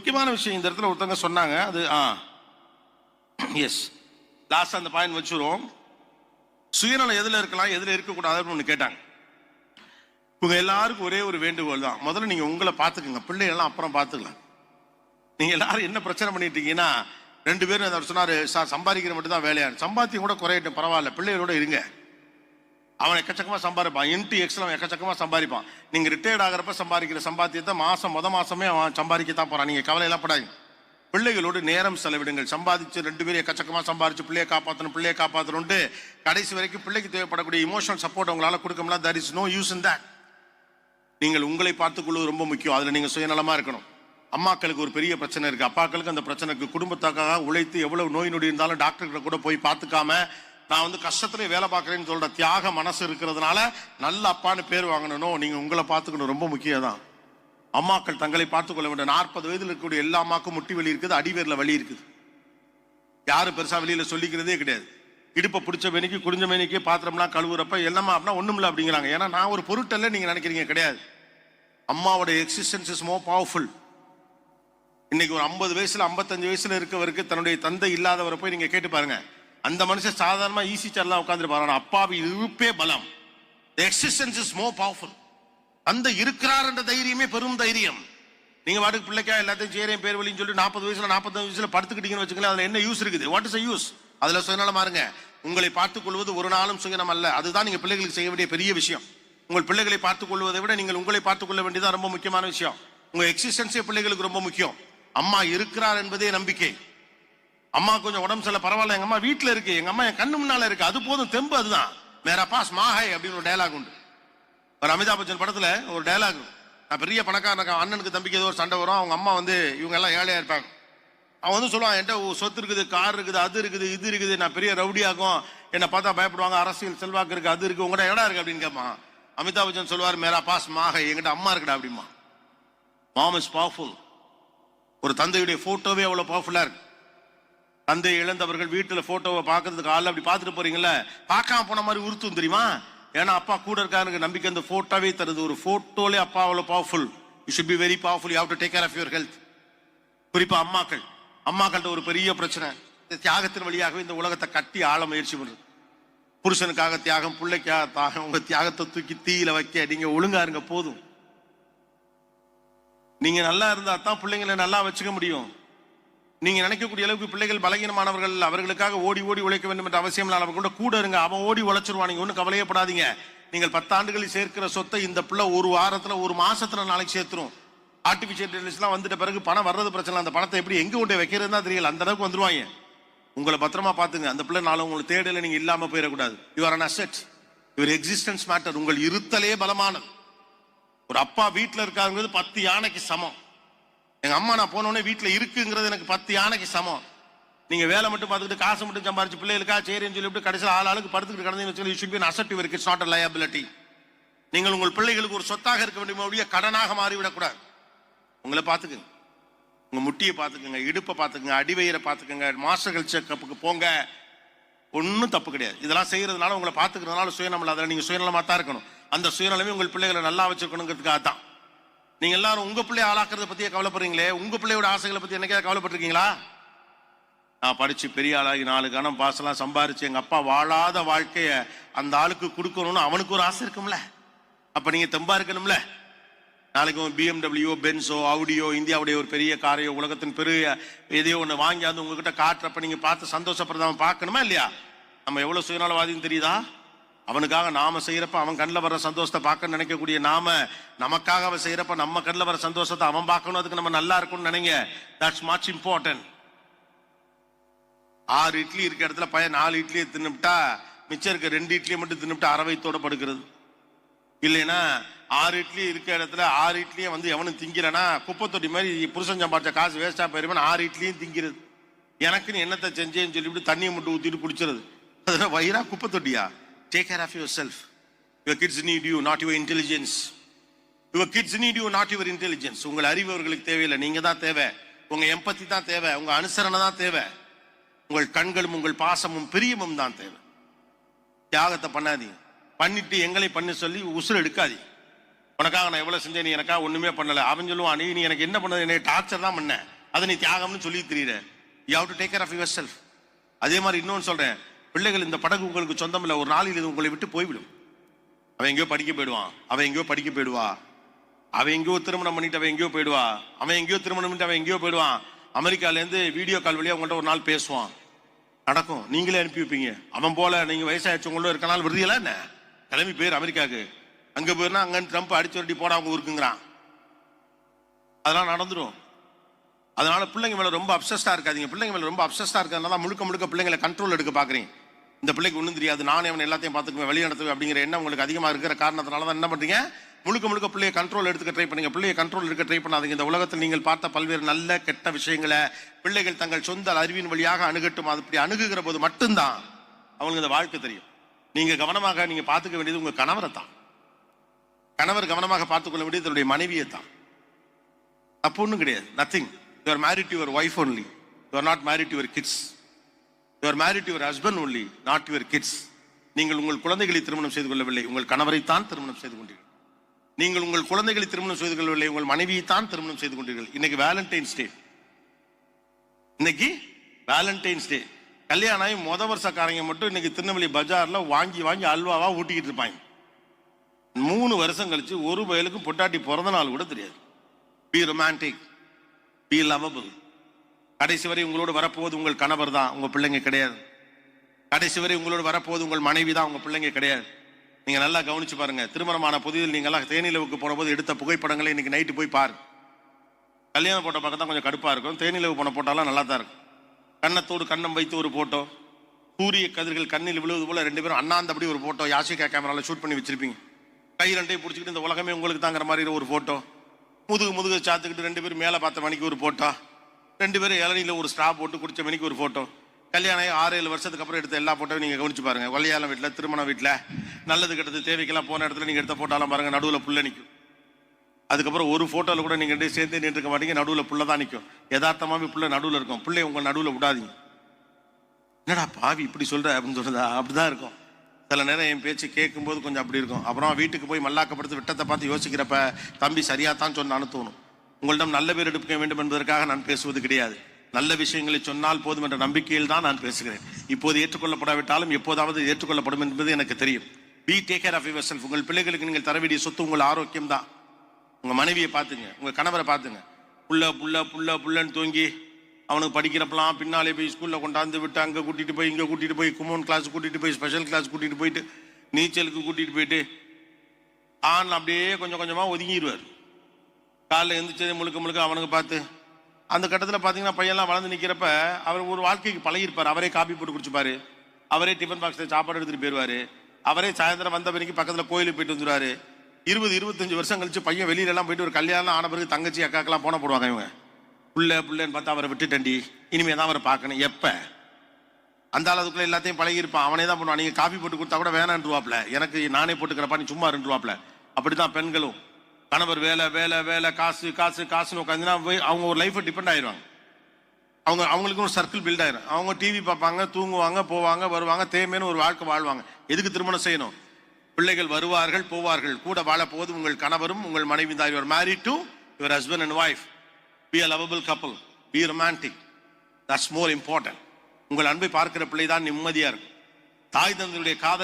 முக்கியமான விஷயம் இந்த இடத்துல ஒருத்தவங்க சொன்னாங்க. அது எஸ், லாஸ்ட் அந்த பாயிண்ட் வச்சுருவோம். சுயநலம் எதுல இருக்கலாம், எதுல இருக்கக்கூடாதுன்னு ஒன்று கேட்டாங்க. உங்க எல்லாருக்கும் ஒரே ஒரு வேண்டுகோள் தான். முதல்ல நீங்க உங்களை பார்த்துக்குங்க, பிள்ளைகள்லாம் அப்புறம் பார்த்துக்கலாம். நீங்க எல்லாரும் என்ன பிரச்சனை பண்ணிட்டு இருக்கீங்கன்னா, 2 பேரும் அவர் சொன்னாரு, சார் சம்பாதிக்கிற மட்டும் தான் வேலையா, சம்பாத்தியம் கூட குறையட்டும் பரவாயில்ல, பிள்ளைகளோட இருங்க. அவன் எக்கச்சக்கமா சம்பாதிப்பான், இன்ட்டு எக்ஸ்ல அவன் எக்கச்சக்கமா சம்பாதிப்பான். நீங்க ரிட்டையர்ட் ஆகிறப்ப சம்பாதிக்கிற சம்பாத்தியத்தை மாசமே அவன் சம்பாதிக்கத்தான் போறான். நீங்க கவலையெல்லாம் படாதீங்க. பிள்ளைகளோடு நேரம் செலவிடுங்கள். சம்பாதிச்சு 2 பேரும் எக்கச்சக்கமா சம்பாதிச்சு பிள்ளையை காப்பாற்றணும்ட்டு கடைசி வரைக்கும் பிள்ளைக்கு தேவைப்படக்கூடிய இமோஷனல் சப்போர்ட் உங்களால கொடுக்க முடியல. there is no use in that. நீங்கள் உங்களை பார்த்துக் கொள்வது ரொம்ப முக்கியம். அதுல நீங்க சுயநலமா இருக்கணும். அம்மாக்களுக்கு ஒரு பெரிய பிரச்சனை இருக்கு, அப்பாக்களுக்கு அந்த பிரச்சனைக்கு குடும்பத்துக்காக உழைத்து எவ்வளவு நோய் நொடி இருந்தாலும் டாக்டர்கிட்ட கூட போய் பார்த்துக்காம நான் கஷ்டத்திலே வேலை பார்க்குறேன்னு சொல்ற தியாக மனசு இருக்கிறதுனால நல்ல அப்பான்னு பேர் வாங்கணும். நீங்க உங்களை பார்த்துக்கணும், ரொம்ப முக்கியம் தான். அம்மாக்கள் தங்களை பார்த்துக் கொள்ள வேண்டும். 40 வயதில் இருக்கக்கூடிய எல்லா அம்மாக்கும் முட்டி வலி இருக்குது, அடிவேர்ல வலி இருக்குது. யாரும் பெருசா வெளியில சொல்லிக்கிறதே கிடையாது. இடுப்பை பிடிச்ச மேனிக்கு குடிஞ்ச மேனிக்கு பாத்திரம்லாம் கழுவுறப்ப எல்லாமா அப்படின்னா ஒண்ணும் இல்லை அப்படிங்கிறாங்க. ஏன்னா நான் ஒரு பொருட்டல்ல நீங்க நினைக்கிறீங்க, கிடையாது. அம்மாவோட எக்ஸிஸ்டன்ஸ் இஸ் மோர் பவர்ஃபுல். இன்னைக்கு ஒரு 50 வயசுல 55 வயசுல இருக்கவருக்கு தன்னுடைய தந்தை இல்லாதவரை போய் நீங்க கேட்டு பாருங்க. அந்த மனுஷன் சாதாரணமா ஈஸி சேர்லாம் உட்காந்துருப்பாரு. அப்பாவி இருப்பே பலம். Existence is more powerful. அந்த இருக்கிறார் என்ற தைரியமே பெரும் தைரியம். நீங்க வாட்டுக்கு பிள்ளைக்கா எல்லாத்தையும் சேரையும் பேர் வழின்னு சொல்லி 40 வயசுல 45 வயசுல படுத்துக்கிட்டீங்கன்னு வச்சுக்கலாம், அதுல என்ன யூஸ் இருக்குது? What is use? அதுல சுயநலமா இருங்க. உங்களை பார்த்துக் கொள்வது ஒரு நாளும் சுயநலம் அல்ல. அதுதான் நீங்க பிள்ளைகளுக்கு செய்ய வேண்டிய பெரிய விஷயம். உங்கள் பிள்ளைகளை பார்த்துக் கொள்வதை விட நீங்கள் உங்களை பார்த்துக் கொள்ள வேண்டியதான் ரொம்ப முக்கியமான விஷயம். உங்க எக்ஸிஸ்டன்ஸே பிள்ளைகளுக்கு ரொம்ப முக்கியம். அம்மா இருக்கிறார் என்பதே நம்பிக்கை. அம்மா கொஞ்சம் உடம்பு சரியில்லை பரவாயில்ல, எங்க அம்மா வீட்டுல இருக்கு, எங்க அம்மா என் கண்ணு முன்னால இருக்கு, அது போதும், தெம்பு. அதுதான் மேரா பாஸ் மாஹை அப்படின்னு ஒரு டயலாக் உண்டு. ஒரு அமிதாப் பச்சன் படத்துல ஒரு டயலாக், நான் பெரிய பணக்காரன், அண்ணனுக்கு தம்பிக்கு ஏதோ ஒரு சண்டை வரும், அவங்க அம்மா இவங்க எல்லாம் ஏழையா இருப்பாங்க. அவன் சொல்லுவான், என்கிட்ட சொத்து இருக்குது, கார் இருக்குது, அது இருக்குது, இது இருக்குது, நான் பெரிய ரவுடியாகும், என்னை பார்த்தா பயப்படுவாங்க, அரசியல் செல்வாக்கு இருக்கு, அது இருக்கு, உங்கள்கிட்ட இடம் இருக்கு அப்படின்னு கேட்பான். அமிதாப் பச்சன் சொல்லுவார், மேரா பாஸ் மாஹை, என்கிட்ட அம்மா இருக்குடா அப்படிமா. Mom is powerful. ஒரு தந்தையுடைய போட்டோவே அவ்வளவு பவர்ஃபுல்லா இருக்கு. தந்தை இழந்தவர்கள் வீட்டுல போட்டோவை பாக்குறதுக்கு ஆள் அப்படி பார்த்துட்டு போறீங்கல்ல, பார்க்காம போன மாதிரி உறுத்தும் தெரியுமா? ஏன்னா அப்பா கூட இருக்காரு நம்பிக்கை அந்த போட்டோவே தருது. ஒரு போட்டோலே அப்பா அவ்வளவு powerful. You should be very powerful. You have to take care of your health. குறிப்பா அம்மாக்கள்கிட்ட ஒரு பெரிய பிரச்சனை, இந்த தியாகத்தின் வழியாகவே இந்த உலகத்தை கட்டி ஆள முயற்சி பண்றது. புருஷனுக்காக தியாகம், பிள்ளைக்காக தியாகம். உங்க தியாகத்தை தூக்கி தீயில வைக்க நீங்க ஒழுங்கா இருங்க போதும். நீங்க நல்லா இருந்தா தான் பிள்ளைங்களை நல்லா வச்சுக்க முடியும். நீங்க நினைக்கக்கூடிய அளவுக்கு பிள்ளைகள் பலகீனமானவர்கள், அவர்களுக்காக ஓடி ஓடி உழைக்க வேண்டும் என்ற அவசியம் இல்லை. அவங்க கூட இருங்க, அவன் ஓடி உழைச்சிருவான். நீங்க ஒன்றும் கவலையப்படாதீங்க. நீங்கள் 10 ஆண்டுகளில் சேர்க்கிற சொத்தை இந்த பிள்ளை ஒரு வாரத்துல ஒரு மாசத்துல நாளைக்கு சேர்த்துரும். ஆர்டிபிஷியல் இன்டெலிஜென்ஸ்லாம் வந்துட்ட பிறகு பணம் வர்றது பிரச்சனை, அந்த பணத்தை எப்படி எங்க கொண்டு வைக்கிறது தான் தெரியல, அந்த அளவுக்கு வந்துருவாங்க. உங்களை பத்திரமா பாத்துங்க. அந்த பிள்ளை நாளை உங்களுக்கு தேடல நீங்க இல்லாம போயிடக்கூடாது. You are an asset. Your existence matter. உங்கள் இருத்தலே பலமானது. ஒரு அப்பா வீட்டுல இருக்காங்கிறது 10 யானைக்கு சமம். எங்க அம்மா நான் போனோடனே வீட்டுல இருக்குங்கிறது எனக்கு 10 யானைக்கு சமம். நீங்க வேலை மட்டும் பார்த்துக்கிட்டு காசு மட்டும் சம்பாரிச்சு பிள்ளைகளுக்கா சரின்னு சொல்லிவிட்டு கடைசியில் ஆளுக்கு படுத்துக்கிட்டு கிடந்தீங்கன்னு சொல்லி அசட் இருக்கு. It's not a liability. நீங்கள் உங்கள் பிள்ளைகளுக்கு ஒரு சொத்தாக இருக்க வேண்டிய கடனாக மாறிவிடக்கூடாது. உங்களை பார்த்துக்குங்க, உங்க முட்டியை பார்த்துக்குங்க, இடுப்பை பார்த்துக்குங்க, அடிவயிறை பார்த்துக்குங்க, மாஸ்டர் செக்கப்புக்கு போங்க. ஒன்றும் தப்பு கிடையாது. இதெல்லாம் செய்யறதுனால உங்களை பார்த்துக்கிறதுனால சுயநலம் இல்லாத நீங்க சுயநலமா தான் இருக்கணும். அந்த சுயநலமே உங்கள் பிள்ளைகளை நல்லா வச்சிருக்கணுங்கிறதுக்காக தான். நீங்க எல்லாரும் உங்க பிள்ளைய ஆளாக்குறத பத்தியே கவலைப்படுறீங்களே, உங்க பிள்ளையோட ஆசைகளை பத்தி என்னைக்காவது கவலைப்பட்டிருக்கீங்களா? நான் படிச்சு பெரிய ஆளாகி 4 கணம் பாசெல்லாம் சம்பாரிச்சு எங்க அப்பா வாழாத வாழ்க்கைய அந்த ஆளுக்கு கொடுக்கணும்னு அவனுக்கு ஒரு ஆசை இருக்கும்ல. அப்ப நீங்க தெம்பா இருக்கணும்ல. நாளைக்கு BMW, பென்ஸோ, ஆடியோ, இந்தியாவுடைய ஒரு பெரிய காரையோ, உலகத்தின் பெரிய எதையோ ஒன்று வாங்கி அது உங்ககிட்ட காட்டுறப்ப நீங்க பார்த்து சந்தோஷப்படுறத பார்க்கணுமா இல்லையா? நம்ம எவ்வளவு சுயநலவாதின்னு தெரியுதா? அவனுக்காக நாம செய்யறப்ப அவன் கண்ணில் வர சந்தோஷத்தை பார்க்க நினைக்கக்கூடிய நாம, நமக்காக அவன் செய்யறப்ப நம்ம கண்ணில் வர சந்தோஷத்தை அவன் பார்க்கணும். அதுக்கு நம்ம நல்லா இருக்கும்னு நினைங்க. That's much important. 6 இட்லி இருக்க இடத்துல பையன் 4 இட்லியை தின்னுட்டா மிச்சம் இருக்க 2 இட்லியை மட்டும் தின்னுட்டு அரவைத்தோட படுக்கிறது. இல்லைன்னா 6 இட்லி இருக்க இடத்துல 6 இட்லியை எவனும் திங்கிறனா குப்பை தொட்டி மாதிரி புருஷன் சம்பாதிச்ச காசு வேஸ்டா போயிருமே 6 இட்லியும் திங்கிறது. எனக்குன்னு என்னத்தை செஞ்சேன்னு சொல்லிவிட்டு தண்ணியை மட்டும் ஊத்திட்டு குடிச்சிருது. அதெல்லாம் வயிறா குப்பை தொட்டியா? Take care of yourself. Your kids need you, not your intelligence. Your kids need you, not your intelligence. உங்கள் அறிவு அவர்களுக்கு தேவையில்லை, நீங்க தான் தேவை. உங்க எம்பத்தி தான் தேவை, உங்க அனுசரணை தான் தேவை. உங்கள் கண்களும் உங்கள் பாசமும் பிரியமும் தான் தேவை. தியாகத்தை பண்ணாதீங்க. பண்ணிட்டு எங்களை பண்ண சொல்லி உசுறு எடுக்காதீங்க. உனக்காக நான் எவ்வளவு செஞ்சேன், நீ எனக்காக ஒண்ணுமே பண்ணல. அவன் சொல்லுவான், நீ எனக்கு என்ன பண்ணது, என்னை டார்ச்சர் தான் பண்ண, அதை நீ தியாகம்னு சொல்லி தெரியுற. You have to take care of yourself. அதே மாதிரி இன்னொன்னு சொல்றேன், பிள்ளைகள் இந்த படகு உங்களுக்கு சொந்தம் இல்லை, ஒரு நாளில் இது உங்களை விட்டு போய்விடும். அவன் எங்கேயோ படிக்க போயிடுவான், அவன் எங்கேயோ படிக்க போயிடுவா, அவன் எங்கேயோ திருமணம் பண்ணிட்டு அவன் எங்கேயோ போயிடுவா, அவன் எங்கேயோ திருமணம் பண்ணிட்டு அவன் எங்கேயோ போயிடுவான். அமெரிக்காலேருந்து வீடியோ கால் வழியா உங்கள்கிட்ட ஒரு நாள் பேசுவான், நடக்கும், நீங்களே அனுப்பி வைப்பீங்க. அவன் போல நீங்க வயசாச்சவங்களும் இருக்கனால விடுதியெல்லாம் என்ன கிளம்பி பேர் அமெரிக்காவுக்கு, அங்க போயிருந்தா அங்க ட்ரம்ப் அடிச்சு வரட்டி போட அவங்க இருக்குங்கிறான். அதெல்லாம் நடந்துடும். அதனால பிள்ளைங்க மேல ரொம்ப அப்சஸ்டா இருக்காதீங்க. பிள்ளைங்க மேல ரொம்ப அப்சஸ்டா இருக்கிறதுனால முழுக்க முழுக்க பிள்ளைங்களை கண்ட்ரோல் எடுக்க பாக்குறீங்க. இந்த பிள்ளைக்கு ஒன்றும் தெரியாது, நானே அவன் எல்லாத்தையும் பார்த்துக்குவேன், வழி நடத்துவேன் அப்படிங்கிற எண்ணம் உங்களுக்கு அதிகமாக இருக்கிற காரணத்தினால தான் என்ன பண்றீங்க, முழுக்க முழுக்க பிள்ளையை கண்ட்ரோல் எடுத்துக்க ட்ரை பண்ணுங்க. பிள்ளையை கண்ட்ரோல் எடுக்க ட்ரை பண்ணாதீங்க. இந்த உலகத்தில் நீங்கள் பார்த்த பல்வேறு நல்ல கெட்ட விஷயங்களை பிள்ளைகள் தங்கள் சொந்த அறிவின் வழியாக அணுகட்டும். அது இப்படி அணுகுகிற போது மட்டும்தான் அவங்களுக்கு இந்த வாழ்க்கை தெரியும். நீங்க கவனமாக நீங்க பார்த்துக்க வேண்டியது உங்க கணவரை தான். கணவர் கவனமாக பார்த்துக்கொள்ள வேண்டியது தன்னுடைய மனைவியை தான். தப்பு ஒன்றும் கிடையாது. Nothing. You are married to your wife only, you are not married to your kids. You are married to your husband only, not your kids. நீங்கள் உங்கள் குழந்தைகளை திருமணம் செய்து கொள்ளவில்லை, உங்கள் கணவரைத்தான் திருமணம் செய்து கொண்டீர்கள். நீங்கள் உங்கள் குழந்தைகளை திருமணம் செய்து கொள்ளவில்லை, உங்கள் மனைவியை தான் திருமணம் செய்து கொண்டீர்கள். இன்னைக்கு வேலண்டைன்ஸ் டே, இன்னைக்கு வேலண்டைன்ஸ் டே. கல்யாணம் ஆகி முத வருஷக்காரங்க மட்டும் இன்னைக்கு திருநெல்வேலி பஜார்ல வாங்கி வாங்கி அல்வாவா ஊட்டிக்கிட்டு இருப்பாங்க. 3 வருஷம் கழிச்சு ஒரு பயலுக்கும் பொட்டாட்டி பிறந்த நாள் கூட தெரியாது. Be romantic, be lovable. கடைசி வரை உங்களோடு வரப்போவது உங்கள் கணவர் தான், உங்க பிள்ளைங்க கிடையாது. கடைசி வரை உங்களோடு வரப்போவது உங்கள் மனைவி தான், உங்க பிள்ளைங்க கிடையாது. நீங்க நல்லா கவனிச்சு பாருங்க. திருமணமான புதிதில் நீங்க எல்லாம் தேனிலவுக்கு போன போது எடுத்த புகைப்படங்களை இன்னைக்கு நைட்டு போய் பாருங்க. கல்யாண போட்டோ பார்க்க தான் கொஞ்சம் கடுப்பா இருக்கும், தேனிலவு போன போட்டாலாம் நல்லா தான் இருக்கும். கண்ணத்தோடு கண்ணம் வைத்து ஒரு போட்டோ, சூரிய கதிர்கள் கண்ணில் விழுவது போல 2 பேரும் அண்ணாந்தபடி ஒரு போட்டோ யாசிகா கேமரால ஷூட் பண்ணி வச்சிருப்பீங்க. கை 2ஐயும் பிடிச்சிக்கிட்டு இந்த உலகமே உங்களுக்கு தாங்கிற மாதிரி ஒரு போட்டோ, முதுகு சாத்துக்கிட்டு 2 பேரும் மேலே பார்த்த மணிக்கு ஒரு போட்டோ, 2 பேரும் இளநில ஒரு ஸ்ட்ரா போட்டு குடிச்ச மணிக்கு ஒரு போட்டோ. கல்யாணம் 6-7 வருஷத்துக்கு அப்புறம் எடுத்த எல்லா போட்டோவும் நீங்க கவனிச்சு பாருங்க. கல்யாண வீட்டில், திருமண வீட்டில், நல்லது கெட்டது தேவைக்கெல்லாம் போன இடத்துல நீங்க எடுத்த போட்டோலாம் பாருங்க, நடுவில் புள்ள நிற்கும். அதுக்கப்புறம் ஒரு போட்டோவில் கூட நீங்க சேர்ந்து நின்று இருக்க மாட்டீங்க, நடுவில் புள்ள தான் நிற்கும். யதார்த்தமாவே புள்ள நடுவில் இருக்கும். பிள்ளை உங்க நடுவில் விடாதீங்க. என்னடா பாவி இப்படி சொல்ற அப்படின்னு சொல்றதா, அப்படிதான் இருக்கும். சில நேரம் என் பேச்சு கேட்கும்போது கொஞ்சம் அப்படி இருக்கும். அப்புறம் வீட்டுக்கு போய் மல்லாக்கப்படுத்து விட்டத்தை பார்த்து யோசிக்கிறப்ப தம்பி சரியா தான் சொன்னான்னு தோணும். உங்களிடம் நல்ல பேர் எடுக்க வேண்டும் என்பதற்காக நான் பேசுவது கிடையாது. நல்ல விஷயங்களை சொன்னால் போதும் என்ற நம்பிக்கையில் தான் நான் பேசுகிறேன். இப்போது ஏற்றுக்கொள்ளப்படாவிட்டாலும் எப்போதாவது ஏற்றுக்கொள்ளப்படும் என்பது எனக்கு தெரியும். Be take care of yourself. உங்கள் பிள்ளைகளுக்கு நீங்கள் தர வேண்டிய சொத்து உங்கள் ஆரோக்கியம் தான். உங்க மனைவியை பார்த்துங்க, உங்க கணவரை பார்த்துங்க. புள்ள புள்ள புள்ள புள்ளன்னு தூங்கி அவனுக்கு படிக்கிறப்பெல்லாம் பின்னாலே போய் ஸ்கூலில் கொண்டாந்து விட்டு அங்கே கூட்டிகிட்டு போய் இங்கே கூட்டிகிட்டு போய் குமோன் கிளாஸ் கூட்டிகிட்டு போய் ஸ்பெஷல் கிளாஸ் கூட்டிகிட்டு போயிட்டு நீச்சலுக்கு கூட்டிகிட்டு போயிட்டு ஆண் அப்படியே கொஞ்சம் கொஞ்சமாக ஒதுங்கிடுவார். காலைல எழுந்திரிச்சதே முழுக்க முழுக்க அவனுக்கு பார்த்து அந்த கட்டத்தில் பார்த்தீங்கன்னா பையன்லாம் வளர்ந்து நிற்கிறப்ப அவர் ஒரு வாழ்க்கைக்கு பழகிருப்பார். அவரே காப்பி போட்டு குடிச்சுப்பாரு, அவரே டிஃபன் பாக்ஸில் சாப்பாடு எடுத்துகிட்டு போயிடுவார், அவரே சாயந்தரம் வந்த பிறகு பக்கத்தில் கோயிலுக்கு போயிட்டு வந்துடுவார். 20-25 வருஷம் கழிச்சு பையன் வெளியிலலாம் போயிட்டு ஒரு கல்யாணம் ஆன பிறகு தங்கச்சி அக்காக்கெல்லாம் போன போடுவாங்க. இவங்க புள்ளன்னு பார்த்தா அவரை விட்டுட்டண்டி, இனிமே தான் அவரை பார்க்கணும். எப்போ அந்த அளவுக்குள்ள எல்லாத்தையும் பழகிருப்பான், அவனே தான் பண்ணுவான். நீங்கள் காஃபி போட்டு கொடுத்தா கூட வேணான்ருவாப்ல, எனக்கு நானே போட்டுக்கிறப்பா நீ சும்மா இருந்துருவாப்ல. அப்படி தான் பெண்களும். கணவர் வேலை வேலை வேலை காசு காசு காசுன்னு உட்காந்துன்னா அவங்க ஒரு லைஃபை டிபெண்ட் ஆயிடுவாங்க. அவங்களுக்கு ஒரு சர்க்கிள் பில்ட் ஆயிரும். அவங்க டிவி பார்ப்பாங்க, தூங்குவாங்க, போவாங்க, வருவாங்க, தேமேன்னு ஒரு வாழ்க்கை வாழ்வாங்க. எதுக்கு திருமணம் செய்யணும்? பிள்ளைகள் வருவார்கள் போவார்கள், கூட வாழ போது உங்கள் கணவரும் உங்கள் மனைவி தான். Your married to your husband and wife. Be a lovable couple. Be romantic. That's more important. உங்கள் அன்பை பார்க்கிற பிள்ளை தான் நிம்மதியா இருக்கும். தாய் தந்தையுடைய காதல்